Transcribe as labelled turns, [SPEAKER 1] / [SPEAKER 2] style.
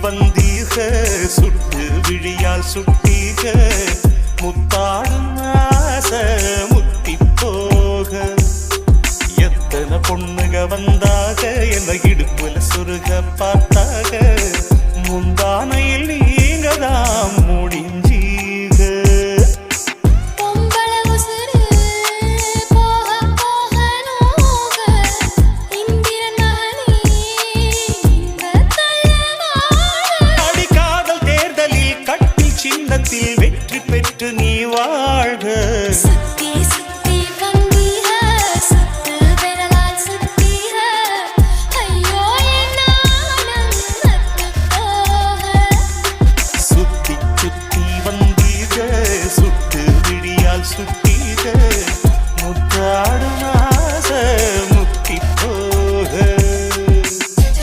[SPEAKER 1] வந்தீக சுட்டு விழியால் சுட்டீக முத்தாடும் ஆசை முத்தி போக எத்தனை பொண்ணுக வந்தாக என்ன இடுப்புல சுருக பார்த்தாக முந்தானையில் நீங்க தான் மூடி